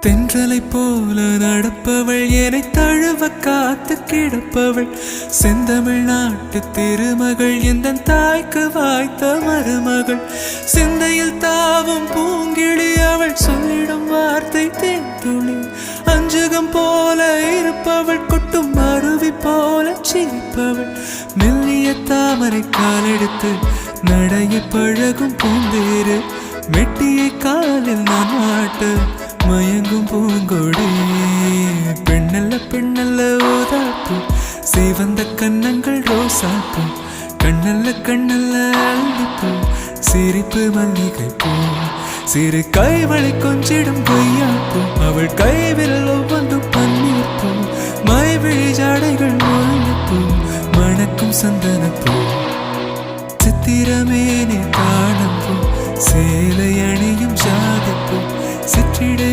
தென்றலை போல நடப்பவள் என்னை தழுவ காத்து கிடப்பவள் செந்தமிழ் நாட்டு திருமகள் எந்த தாய்க்கு வாய்த்த மருமகள் சிந்தையில் தாவும் பூங்கிழி அவள் சொல்லிடும் வார்த்தை தேன்துளி அஞ்சுகம் போல இருப்பவள் கொட்டும் அருவி போல சிரிப்பவள் மெல்லிய தாமரை காலெடுத்து நடைய பழகும் பூந்தேறு மெட்டியை காலில் நான் மாட்டு மயங்கும் பூங்கொடி பெண்ணல்ல பெண்ணல்ல ஓதாப்பு சிவந்த கன்னங்கள் ரோசாப்பு கண்ணல்ல கண்ணல்ல அள்ளிப்பூ சிரிப்பு மல்லிகை பூ சிறு கைவளை கொஞ்சிடும் கொய்யாப்பூ அவள் கைவிரல் ஒவ்வொன்றும் பன்னீர் பூ மைவிழி ஜாடைகள் முல்லைப்பூ மணக்கும் சந்தனப்பூ சித்திரமேனே காணப்பூ சேலை அணியும் ஜாதிப்பூ சிற்றிடை